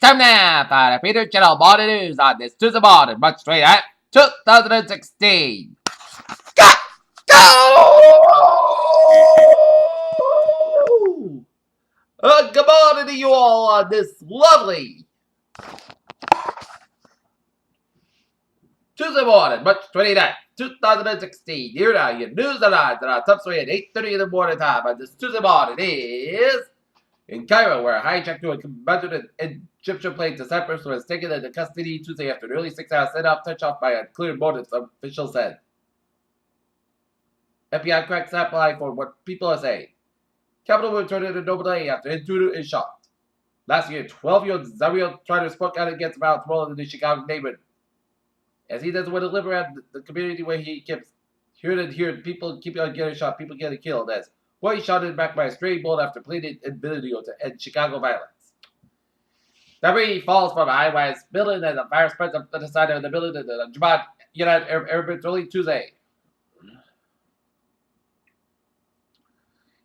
time now for the Peter Channel Morning News on this Tuesday morning, March 28th, 2016. Go! Good morning to you all on this lovely Tuesday morning, March 29th, 2016. Here now, your news and odds on our top story at 8:30 in the morning time on this Tuesday morning is in Cairo, where a hijacked to a combatant Egyptian plane to Cyprus was taken into custody Tuesday after nearly 6 hours sent-off touch-off by unclear motives, officials said. FBI cracks apply for what people are saying. Capital will return to normal day after intruder is shot. Last year, 12-year-old Zariel Trotter spoke out against violence role in the Chicago neighborhood, as he doesn't want to live around the community where he keeps hearing people keep on getting shot, people getting killed, as boy shot in the back by a stray bullet after pleading in video to end Chicago violence. Debris falls from a high-rise building as a fire spreads up to the side of the building in the Jabhat United Arab early Tuesday.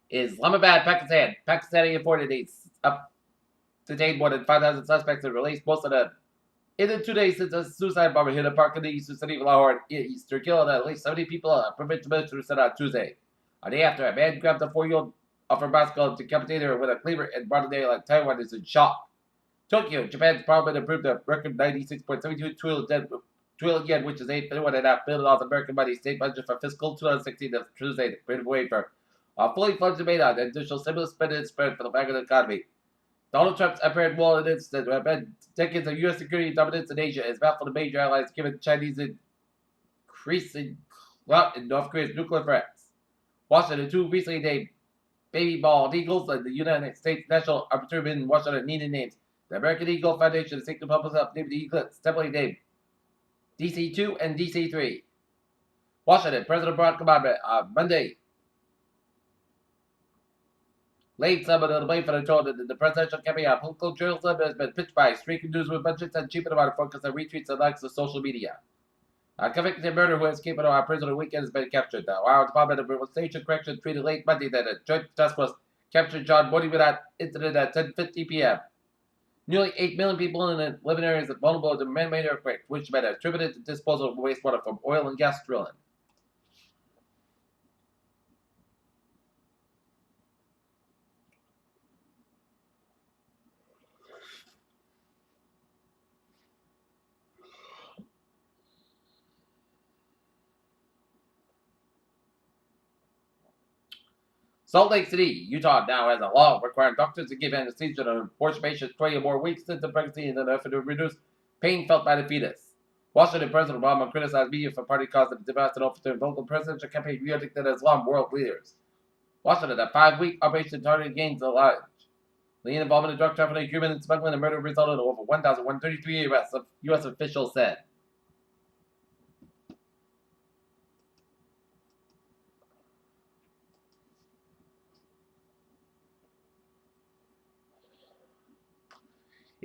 Islamabad, Pakistan. Pakistani authorities detained more than 5,000 suspects and released most of them. In the 2 days since a suicide bomber hit a park in the eastern city of Lahore, Easter killing at least 70 people, a provincial minister said on Tuesday. A day after, a man grabbed a 4-year-old off her bicycle and decapitated her with a cleaver in broad daylight. Taiwan is in shock. Tokyo, Japan's parliament approved a record 96.72 trillion yen, which is $8.5 billion American money state budget for fiscal 2016 of Tuesday to pave the way for a fully funded made on additional stimulus spending spread for the back of the economy. Donald Trump's apparent wall incidents that have been decades of U.S. security dominance in Asia has baffled the major allies given Chinese increasing clout in North Korea's nuclear threats. Washington, two recently named baby bald eagles and the United States National Arbitrator in Washington needed names. The American Eagle Foundation and Sacred Public Health named the eaglets, separately named DC-2 and DC-3. Washington, President Barack Obama on Monday laid some of the blame for the toll that the presidential campaign on political journalism has been pitched by streaking news with budgets and cheap amount of focus on retweets and likes of social media. A convicted murderer who escaped from our prison weekend has been captured. The Ohio Department of Rehabilitation Corrections tweeted late Monday that a joint task force captured John morning with that incident at 10:50 p.m. Nearly 8 million people live in areas vulnerable to man-made earthquakes, which have been attributed to disposal of wastewater from oil and gas drilling. Salt Lake City, Utah now has a law requiring doctors to give anesthesia to abortion patients 20 or more weeks into pregnancy in an effort to reduce pain felt by the fetus. Washington President Obama criticized media for party cause of disaster offer to invoke the presidential campaign re-elected Islam world leaders. Washington, a 5-week operation targeted gains alleged. The involvement in drug trafficking, human smuggling, and murder resulted in over 1,133 arrests, U.S. officials said.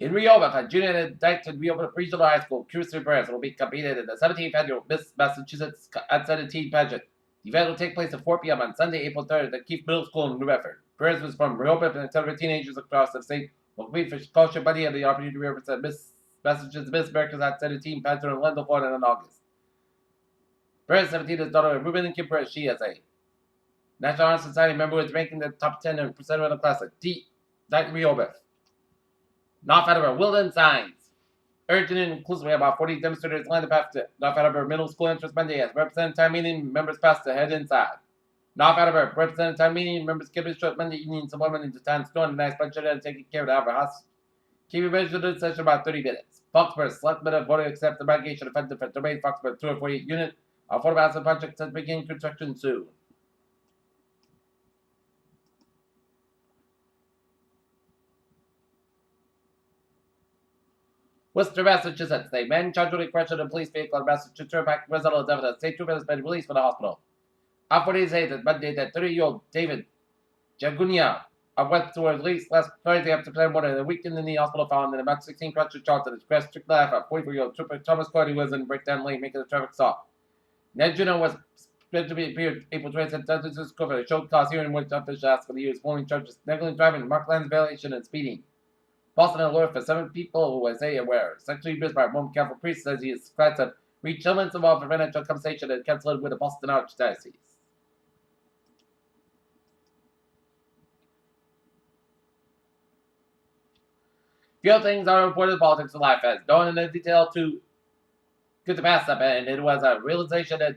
In Rehoboth, a junior indicted Rehoboth Regional High School Cruiser Prayers will be competed in the 17th annual Miss Massachusetts at 17 pageant. The event will take place at 4 p.m. on Sunday, April 3rd at Keith Middle School in New Bedford. Prayers was from Rehoboth and several teenagers across the state will compete for scholarship money and the opportunity to represent Miss Massachusetts Miss America's at 17 pageant in London, Florida in August. Prayers 17 is daughter of Ruben and Kim Prayers. She is a National Honor Society member who is ranking the top 10 and percent of the class at Rehoboth. North Attleboro Wilden signs. Urgent and inclusively, about 40 demonstrators lined up after North Attleboro Middle School entrance Monday as representative town meeting members passed to head inside. North Attleboro representative town meeting members kept it short Monday evening some women into town storm and nice budget and taking care of the Albert House. Keeping measured in session about 30 minutes. Foxborough selectmen have voted to accept the mitigation offensive for domain Foxborough 248 unit. Our affordable housing project has begun construction soon. Worcester, Massachusetts. A man charged with a crash in a police vehicle in Massachusetts packed resident of evidence. State trooper has been released from the hospital. Authorities say that Monday that 30-year-old David Jagunia went to release last Thursday after playing more than a weekend in the hospital found in about 16 crash charged in his crash took life at 44-year-old trooper Thomas Cody was in breakdown lane making a traffic stop. Ned Juno was scheduled to be appeared April 27th. Dozens for a showed cause hearing which officials asked for the use following charges negligent driving, marked lands violation, and speeding. Boston alert for 7 people who was aware. Sexually abused by a Roman Catholic priest says he is glad to reach settlements involved in financial compensation and cancel it with the Boston Archdiocese. Few things are reported in politics of life as going into detail to get the past up, and it was a realization that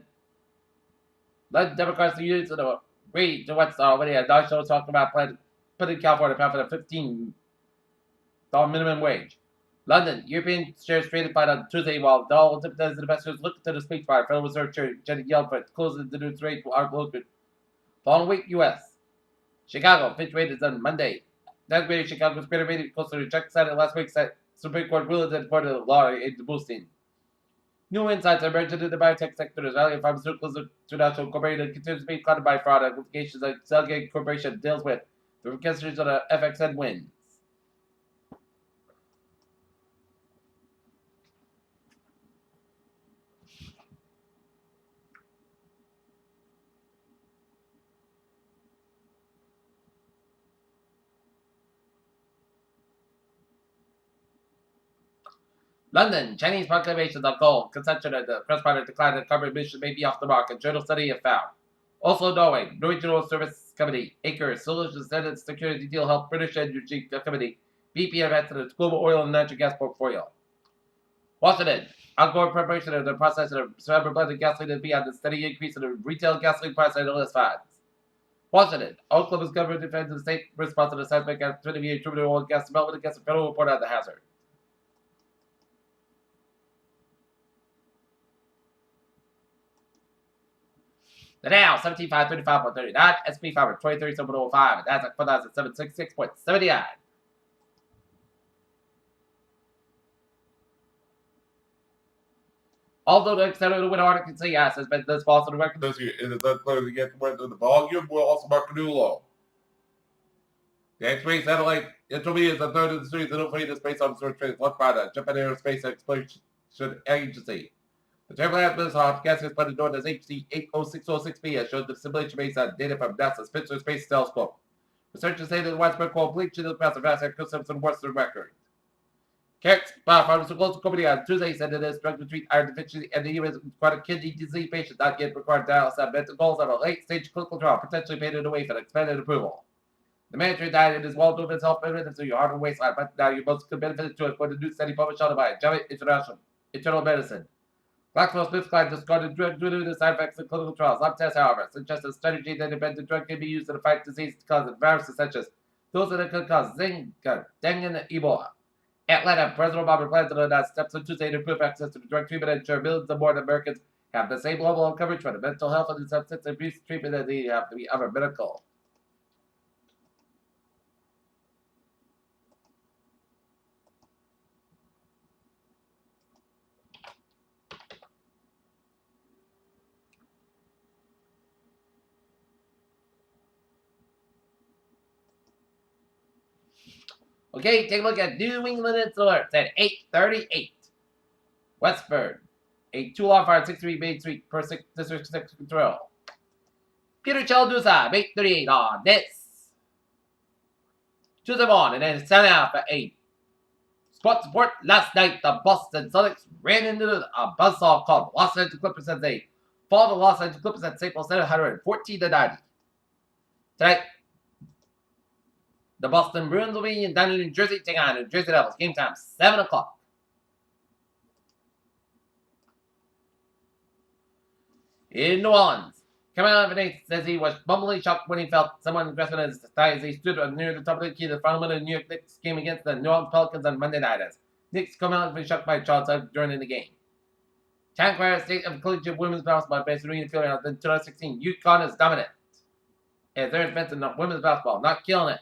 led Democrats to use to agree to what's already a national talk about putting California path for the $15 minimum wage. London, European shares traded flat on Tuesday while all dividends investors look to the speech by Federal Reserve Chair Janet Yellen for closing the news rate for our local. Following week, U.S. Chicago, Fitch rated on Monday. Downgraded Chicago's credit rating close to the check side last week said Supreme Court ruled that part of the law aid to boosting. New insights emerged in the biotech sector as Valley Pharmaceuticals International Corporation continues to be clouded by fraud implications that Celgate Corporation deals with the reconstruction of the FX headwinds. London, Chinese proclamations of gold, consumption of the press product declined and carbon emissions may be off the mark, a journal study have found. Also, Norway, Norwegian Service Company, Aker Solutions said its security deal helped British energy company BP invest in its global oil and natural gas portfolio. Washington, ongoing preparation of the process of November blended gasoline is beyond the steady increase in the retail gasoline price and list funds. Washington, Oklahoma's government defends the state response to the seismic activity attributed to oil and gas development against a federal report on the hazard. The Dow, 17,535.39, SP 500, 23,705, and Nasdaq 4,766.79. Although the extent of the winter article CES has been this false on the record this year, it is unclear to get whether the volume will also mark a new low. The X-ray satellite intermediate is the third of the series that operated space observatory launched by the Japan Aerospace Exploration Agency. The Travel Atlas gas is plotted known as HC 80606b has shown the simulation based on data from NASA's Spitzer Space Telescope. Researchers say that the widespread completion of the passive asset consumes some worse than record. Carrick's Biopharmaceutical Company on Tuesday said that its drug to treat iron deficiency and the U.S. chronic kidney disease patients not yet required dialysis have met the goals of a late-stage clinical trial, potentially paving the way for expanded approval. The mandatory diet is well known as health benefits to your heart and waistline, but now you most could benefit to it for the new study published on by JAMA Internal Medicine. GlaxoSmithKline discarded drug due to the side effects in clinical trials. Lab tests, however, suggest a strategy that independent drug can be used to fight disease-causing viruses such as those that could cause Zika, dengue, and Ebola. Atlanta, President Obama plans to announce steps on Tuesday to improve access to the drug treatment and ensure millions of more Americans have the same level of coverage for the mental health and substance abuse treatment that they have to be other medical. Okay, take a look at New England alerts at 8:38. Westford, a 2-alarm fire at 63 Main Street per District 6 Control. Peter Chaldusa, 8:38 on this. Tuesday morning, and it's 7 out for 8. Sports report last night, the Boston Celtics ran into a buzzsaw called Los Angeles Clippers as they fall to Los Angeles Clippers at Staples Center 114-90. Tonight, the Boston Bruins will be down in New Jersey, taking on New Jersey Devils. Game time, 7 o'clock. In New Orleans, Carmelo Anthony says he was bumbling shocked when he felt someone grasping his thigh as he stood near the top of the key to the final minute of the New York Knicks game against the New Orleans Pelicans on Monday night. As Knicks Carmelo Anthony shocked by Charles Suggs during the game. Tanqueray State of Collegiate Women's Basketball based in Phoenix in 2016. UConn is dominant as they're advancing in women's basketball, not killing it.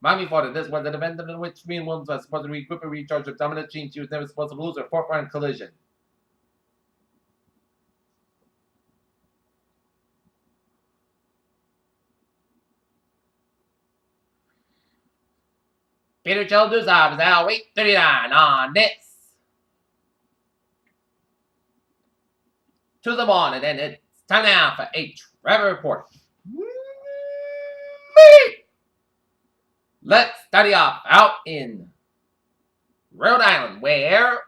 Miami Florida, this was an event in which me and Williams was supposed to regroup and recharge a dominant team. She was never supposed to lose her fourth round collision. Peter Chaldusa is now 8:39 on this. To the morning, and it's time now for a Trevor Report. Let's study off out in Rhode Island, where?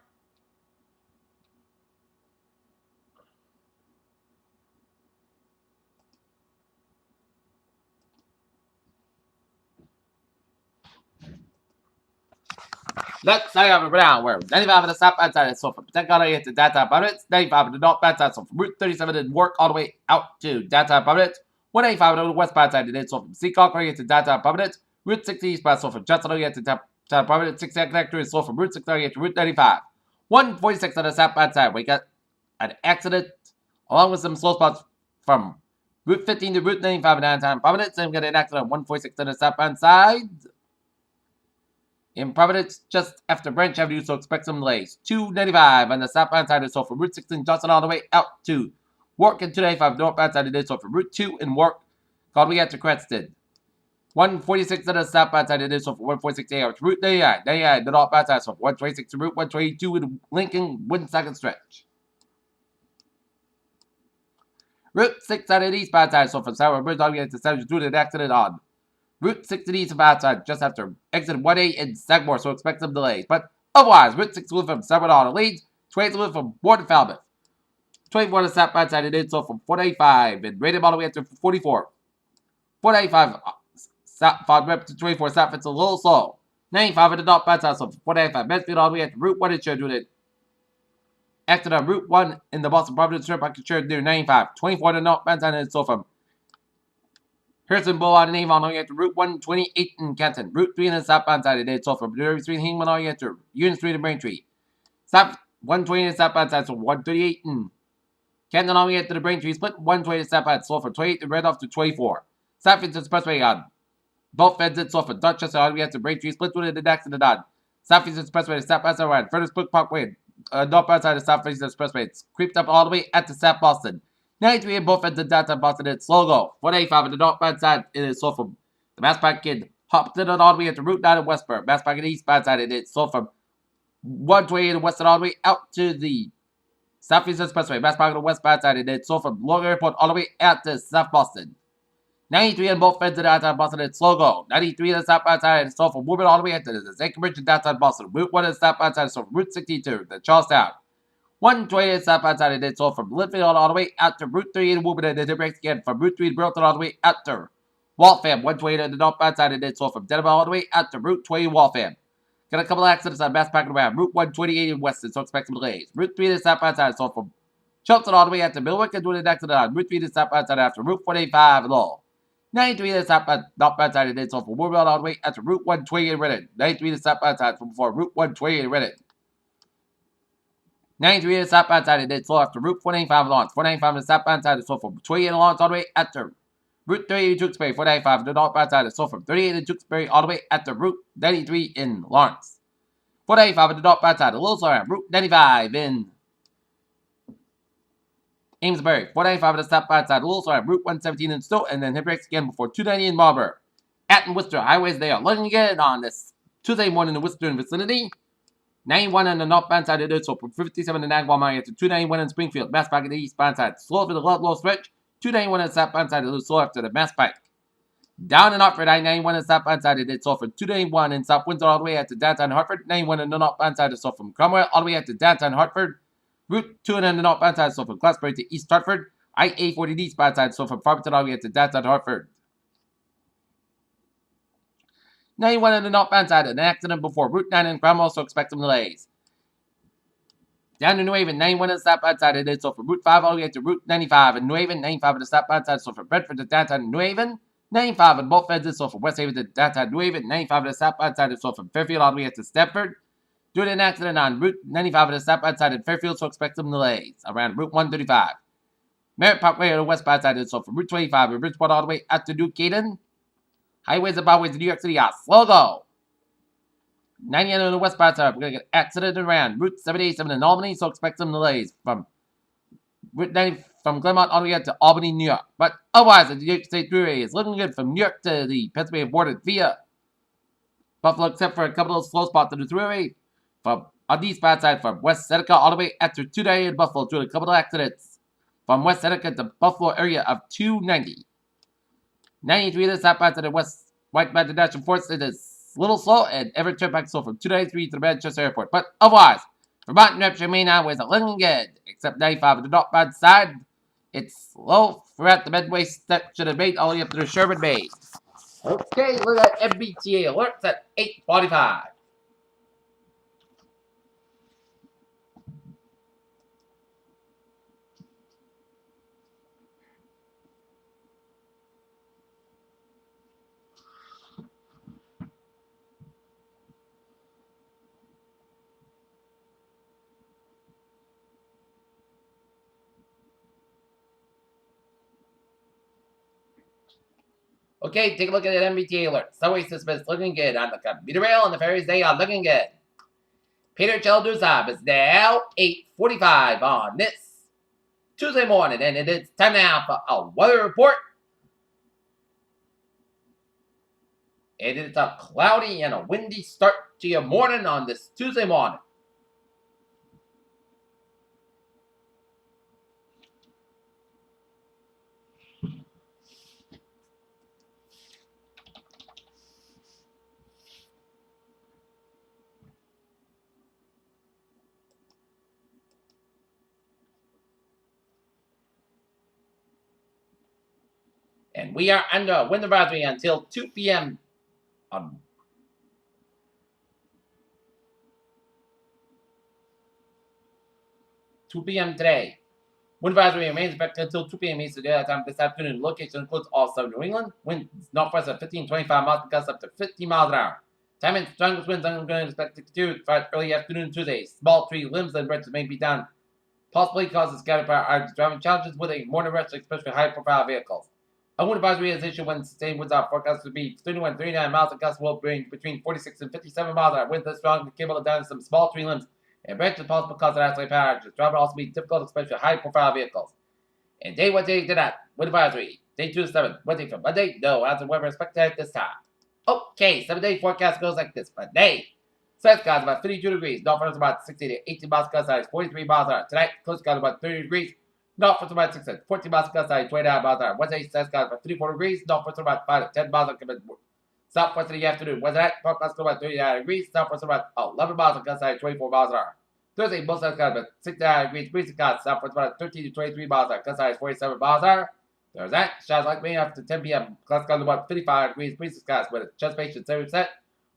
Let's say I'm around where 95 of the south bad side, so from technology to data publics, 95 of the north bad side, so from Route 37 and work all the way out to data publics, 185 of the west bad side, so from Seacock to data publics, Route 60 east bad, so from Justin to data publics, 6 connector is so from Route 6 to Route 95. 146 on the south bad side, we got an accident along with some slow spots from Route 15 to Route 95 downtown Providence, and we got an accident on 146 on the southbound side. In Providence, just after Branch Avenue, so expect some delays. 295 on the southbound side, so from Route 16 Johnson all the way out to Work, and 295 northbound side, so from Route 2 and Work all the way out to Creston. 146 on the southbound side, so from 146 out to Route 99. 99 the northbound side, so from 126 to Route 122 in Lincoln, Woodstock stretch. Route 6 on the eastbound side, so from Sour Bridge all the way to Central due to an accident on Route 6 to the eastbound side, just after exit 1A in Sagamore, so expect some delays. But otherwise, Route 6 will from Sagamore on the leads, 20 will from Ward to Falmouth. 24 on the southbound side, and so from 485 and rated all the way up to 44. 485 southbound rep to 24 south, it's a little slow. 95 at the northbound side, so from 485 Medfield all the way up to Route 1 in Children. Exit on Route 1 in the Boston Providence Turnpike Church near 95. 24 on the northbound side, and so from Harrison Boulevard and Avon all the way to Route 128 in Canton. Route 3 in the southbound side, and so from Derby Street, Hingman all the way to Union Street and Braintree. South 120 in the southbound side, so 138 in Canton all the way to the Braintree split. 120 in the southbound, so from 28 and right off to 24. Southfield Expressway on both ends and so from Dorchester all the way to Braintree split with the next and the on. Southeast Expressway, the southbound side around Furnace Brook Parkway, northbound side of the Southeast Expressway. It's creeped up all the way at the South Boston. 93 in both ends of downtown Boston, it's slow go. 185 on the northbound side, it is so from the Mass Pike in Hopton all the way to Route 9 in Westburg. Mass Pike in the eastbound side, it is so from 128 in Western all the way out to the Southeast Expressway. Mass Pike on the westbound side, it is so from Logan Airport all the way out to South Boston. 93 on both ends of downtown Boston, it's slow go. 93 on the southbound side, it's so from Woburn all the way out to the St. Bridge in downtown Boston. Route 1 on the southbound side, so from Route 62 to Charlestown. 120 southbound side, and it's all from Linfield all the way out to Route 3 in Woburn, and then it breaks again from Route 3 to Burlington all the way out to Waltham. 120 on the northbound side, and it's all from Denver all the way out to Route 20 in Waltham. Got a couple of accidents on Mass Pike around Route 128 in Weston, so expect some delays. Route 3 to the southbound side, so from Chilton all the way out to Millwick, and doing an accident on Route 3 to the southbound side after Route 185 and all. 93 to the southbound northbound side, and it's all from Woburn all the way out to Route 120 in Redding. 93 to the southbound side from before Route 120 in Redding. 93 to the southbound side, and it's all after Route 495 in Lawrence. 495 to the southbound side, it's all from 28 in Lawrence all the way after Route 38 in Tewksbury. 495 to the northbound side, it's all from 38 in Tewksbury all the way after Route 93 in Lawrence. 495 to the northbound side, a little slower, Route 95 in Amesbury. 495 to the southbound side, a little slower, Route 117 in Stowe, and then it breaks again before 290 in Marlborough. At and Worcester highways, they are looking again on this Tuesday morning in the Worcester vicinity. 91 on the northbound side, it is so from 57 to 91 mile to 291 in Springfield. Mass Pike on the eastbound side, slow for the low stretch. 291 on the southbound side, it is slow after the Mass Pike. Down and Hartford, 91 on the southbound side, it is so from 291 in South Windsor all the way out to downtown Hartford. 91 on the northbound side, it is so from Cromwell all the way out to downtown Hartford. Route 2 on the northbound side, so from Glassbury to East Hartford. I-840 eastbound side, so from Farmington all the way out to downtown Hartford. 91 on the northbound side, an accident before Route 9 in Cromwell, so expect some delays. Down to New Haven, 91 on the southbound side, it is so from Route 5 all the way to Route 95 in New Haven. 95 on the southbound side, so from Bedford to downtown New Haven. 95 on both ends, so from West Haven to downtown New Haven. 95 on the southbound side, so from Fairfield all the way to Stepford. Due to an accident on Route 95 on the southbound side in Fairfield, so expect some delays around Route 135. Merritt Parkway on the westbound side, so from Route 25 in Bridgeport all the way out to New Canaan. Highways and byways in New York City are slow go. 99 on the westbound side, we're going to get accident around Route 77 in Albany, so expect some delays from Route 90 from Glenmont all the way out to Albany, New York. But otherwise, the New York State Thruway is looking good from New York to the Pennsylvania border via Buffalo, except for a couple of slow spots on the Thruway. From on the eastbound side, from West Seneca all the way after 290 in Buffalo, due to a couple of accidents from West Seneca to Buffalo area of 290. 93 to the southbound side of West White Mountain National Forest, it is a little slow, and every trip back slow from 293 to the Manchester airport. But otherwise, Vermont and New Hampshire main highways are looking good, except 95 on the northbound side. It's slow throughout the Medway section of Maine all the way up to the Sherman Bay. Okay, look at MBTA alerts at 8:45. Okay, take a look at that MBTA alert. Subway system is looking good on the commuter rail, and the ferries, they are looking good. Peter Childers up is now 8:45 on this Tuesday morning, and it is time now for a weather report. It is a cloudy and a windy start to your morning on this Tuesday morning. And we are under a wind advisory until 2 p.m. on 2 p.m. today. Wind advisory remains effective until 2 p.m. Eastern Daylight Time this afternoon. Location includes all southern New England. Winds northwest of 15-25 miles per gust up to 50 miles an hour. Time and strongest winds are going to expect to continue throughout early afternoon Tuesday. Small tree limbs and branches may be down, possibly causing scattered power driving challenges with a morning rush, especially high-profile vehicles. A wind advisory is issued when sustained winds are forecast to be 31 and 39 miles per gust will range between 46 and 57 miles an hour. Winds this strong, capable of down some small tree limbs and branches possible cause of accident power. Driving will also be difficult, especially high-profile vehicles. And day 1 day to that, wind advisory. Day 2 to 7, Wednesday from Monday, no as the weather expected at this time. Okay, 7-day forecast goes like this. Monday, South skies about 52 degrees. Northwest about 60 to 18 miles per gust, 43 miles an hour. Tonight, coast skies about 30 degrees. Northwest about 6 to 14 miles per gust, 29 miles an hour. Wednesday, south skies about 34 degrees. Northwest about 5 to 10 miles an hour. Southwest in the afternoon. Wednesday night, forecast about 39 degrees. Southwest about 11 miles per gust, 24 miles an hour. Thursday, most south skies about 69 degrees. Breezy skies, southwest about 13 to 23 miles an hour. Gust 47 miles an hour. Thursday, showers likely after 10 p.m. Clouds skies about 55 degrees. Breezy skies with a chest patch at 70%.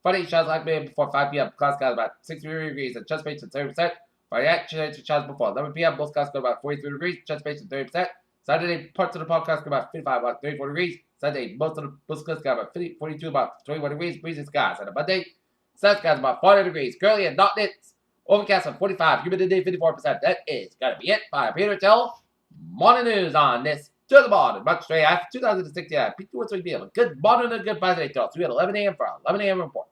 Friday, showers likely before 5 p.m. Clouds skies about 63 degrees and chest patch at 30%. Friday night, showers before 11 p.m. Most skies go about 43 degrees. Chest patch at 30%. Saturday, parts of the podcast go about 55, about 34 degrees. Sunday, most of the skies go about 42, about 21 degrees. Breezy skies. And on Monday, sun skies about 40 degrees. Curly and not nits. Overcast of 45. Humidity 54%. That is going to be it by Peter Tell. Morning news on this to the morning. Much straight after 2069. P2 p.m. Good morning and good Friday talk. So we had 11 a.m. for 11 a.m. report.